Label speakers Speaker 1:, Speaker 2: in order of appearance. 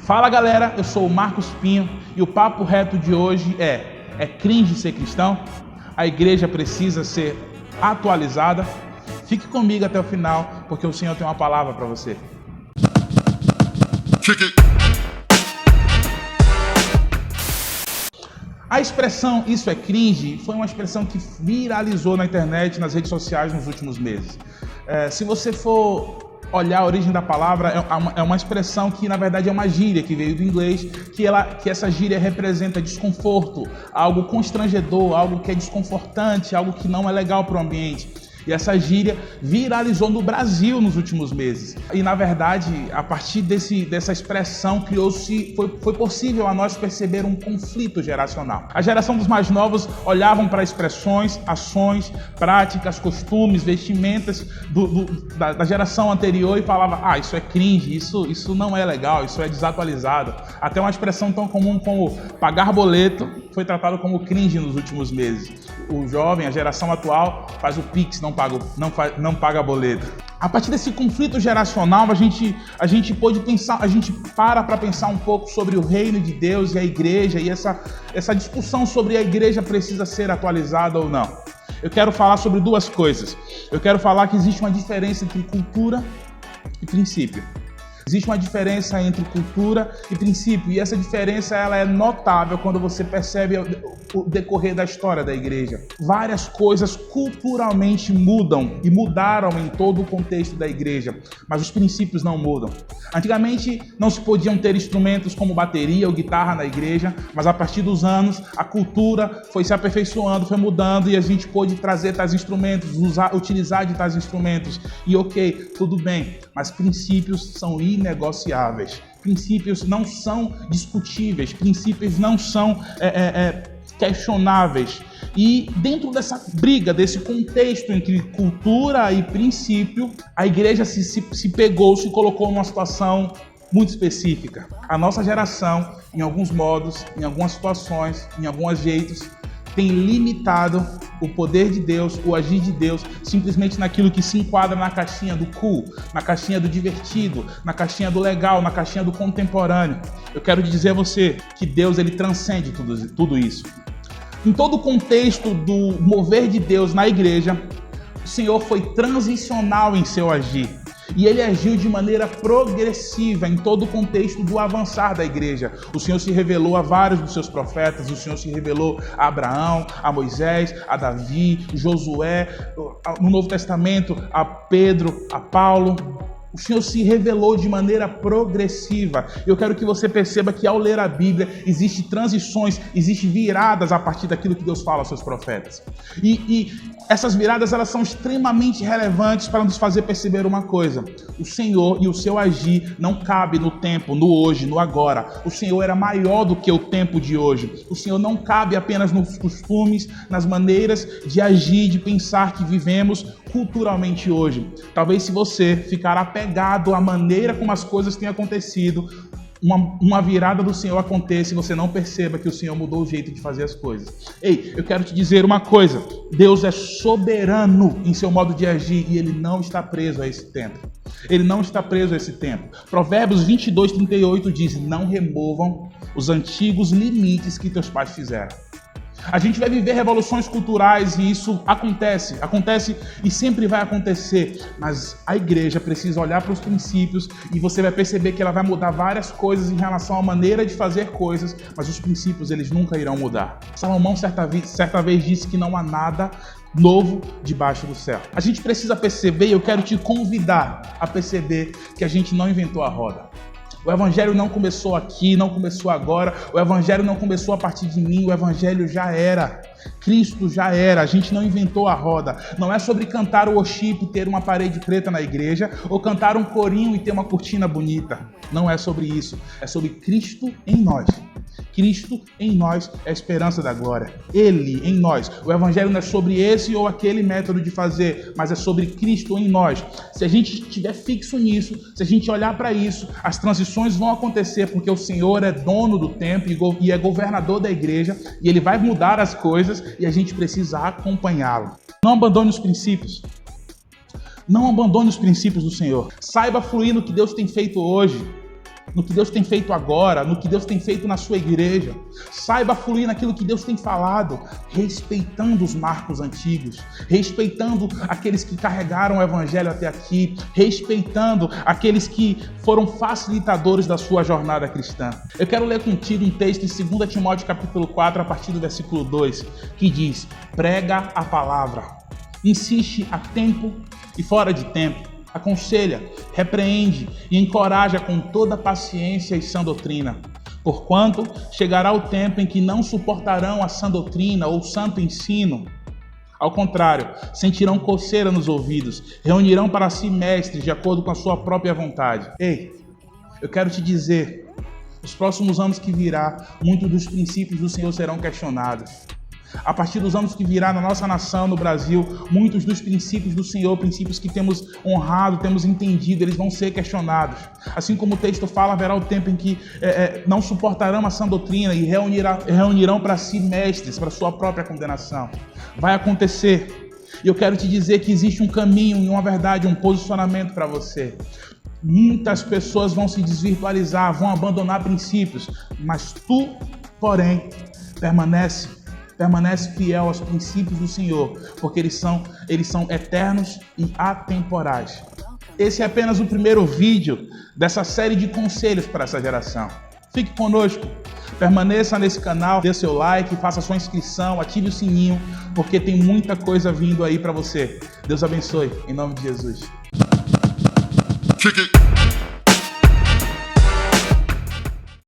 Speaker 1: Fala galera, eu sou o Marcos Pinho e o papo reto de hoje é cringe ser cristão? A igreja precisa ser atualizada? Fique comigo até o final, porque o Senhor tem uma palavra para você. A expressão "isso é cringe" foi uma expressão que viralizou na internet, nas redes sociais nos últimos meses. Se você for olhar a origem da palavra, é uma expressão que na verdade é uma gíria que veio do inglês, que essa gíria representa desconforto, algo constrangedor, algo que é desconfortante, algo que não é legal para o ambiente. E essa gíria viralizou no Brasil nos últimos meses. E na verdade, a partir dessa expressão foi possível a nós perceber um conflito geracional. A geração dos mais novos olhavam para expressões, ações, práticas, costumes, vestimentas da geração anterior e falavam: isso é cringe, isso não é legal, isso é desatualizado. Até uma expressão tão comum como pagar boleto foi tratado como cringe nos últimos meses. O jovem, a geração atual, faz o Pix, não paga boleto. A partir desse conflito geracional, a gente pôde pensar, a gente para pensar um pouco sobre o reino de Deus e a igreja e essa discussão sobre a igreja precisa ser atualizada ou não. Eu quero falar sobre duas coisas. Eu quero falar que existe uma diferença entre cultura e princípio. Existe uma diferença entre cultura e princípio, e essa diferença ela é notável quando você percebe o decorrer da história da igreja. Várias coisas culturalmente mudam e mudaram em todo o contexto da igreja, mas os princípios não mudam. Antigamente não se podiam ter instrumentos como bateria ou guitarra na igreja, mas a partir dos anos a cultura foi se aperfeiçoando, foi mudando e a gente pôde trazer tais instrumentos, utilizar de tais instrumentos. E ok, tudo bem, mas princípios são inegociáveis. Princípios não são discutíveis, princípios não são questionáveis. E dentro dessa briga, desse contexto entre cultura e princípio, a igreja se colocou numa situação muito específica. A nossa geração, em alguns modos, em algumas situações, em alguns jeitos, tem limitado o poder de Deus, o agir de Deus, simplesmente naquilo que se enquadra na caixinha do cool, na caixinha do divertido, na caixinha do legal, na caixinha do contemporâneo. Eu quero dizer a você que Deus ele transcende tudo isso. Em todo o contexto do mover de Deus na igreja, o Senhor foi transicional em seu agir. E ele agiu de maneira progressiva em todo o contexto do avançar da igreja. O Senhor se revelou a vários dos seus profetas, o Senhor se revelou a Abraão, a Moisés, a Davi, Josué, no Novo Testamento, a Pedro, a Paulo. O Senhor se revelou de maneira progressiva. Eu quero que você perceba que ao ler a Bíblia, existem transições, existem viradas a partir daquilo que Deus fala aos seus profetas. E essas viradas elas são extremamente relevantes para nos fazer perceber uma coisa. O Senhor e o seu agir não cabe no tempo, no hoje, no agora. O Senhor era maior do que o tempo de hoje. O Senhor não cabe apenas nos costumes, nas maneiras de agir, de pensar que vivemos culturalmente hoje. Talvez se você ficar apegado à maneira como as coisas têm acontecido, uma virada do Senhor aconteça e você não perceba que o Senhor mudou o jeito de fazer as coisas. Ei, eu quero te dizer uma coisa. Deus é soberano em seu modo de agir e Ele não está preso a esse tempo. Ele não está preso a esse tempo. Provérbios 22:38 diz: não removam os antigos limites que teus pais fizeram. A gente vai viver revoluções culturais e isso acontece e sempre vai acontecer, mas a igreja precisa olhar para os princípios e você vai perceber que ela vai mudar várias coisas em relação à maneira de fazer coisas, mas os princípios eles nunca irão mudar. Salomão certa vez disse que não há nada novo debaixo do céu. A gente precisa perceber, e eu quero te convidar a perceber que a gente não inventou a roda. O evangelho não começou aqui, não começou agora. O evangelho não começou a partir de mim. O evangelho já era. Cristo já era. A gente não inventou a roda. Não é sobre cantar o worship e ter uma parede preta na igreja ou cantar um corinho e ter uma cortina bonita. Não é sobre isso. É sobre Cristo em nós. Cristo em nós é a esperança da glória. Ele em nós. O evangelho não é sobre esse ou aquele método de fazer, mas é sobre Cristo em nós. Se a gente estiver fixo nisso, se a gente olhar para isso, as transições vão acontecer porque o Senhor é dono do tempo e é governador da igreja e Ele vai mudar as coisas e a gente precisa acompanhá-lo. Não abandone os princípios. Não abandone os princípios do Senhor. Saiba fluir no que Deus tem feito hoje. no que Deus tem feito agora, no que Deus tem feito na sua igreja. Saiba fluir naquilo que Deus tem falado, respeitando os marcos antigos, respeitando aqueles que carregaram o evangelho até aqui, respeitando aqueles que foram facilitadores da sua jornada cristã. Eu quero ler contigo um texto em 2 Timóteo capítulo 4, a partir do versículo 2, que diz: prega a palavra, insiste a tempo e fora de tempo, aconselha, repreende e encoraja com toda paciência e sã doutrina. Porquanto chegará o tempo em que não suportarão a sã doutrina ou santo ensino. Ao contrário, sentirão coceira nos ouvidos, reunirão para si mestres de acordo com a sua própria vontade. Ei, eu quero te dizer, nos próximos anos que virá, muitos dos princípios do Senhor serão questionados. A partir dos anos que virá na nossa nação, no Brasil, muitos dos princípios do Senhor, princípios que temos honrado, temos entendido, eles vão ser questionados. Assim como o texto fala, haverá o tempo em que não suportarão a sã doutrina e reunirão para si mestres, para sua própria condenação. Vai acontecer. E eu quero te dizer que existe um caminho e uma verdade, um posicionamento para você. Muitas pessoas vão se desvirtualizar, vão abandonar princípios, mas tu, porém, permanece fiel aos princípios do Senhor, porque eles são eternos e atemporais. Esse é apenas o primeiro vídeo dessa série de conselhos para essa geração. Fique conosco, permaneça nesse canal, dê seu like, faça sua inscrição, ative o sininho, porque tem muita coisa vindo aí para você. Deus abençoe, em nome de Jesus.
Speaker 2: Kick it.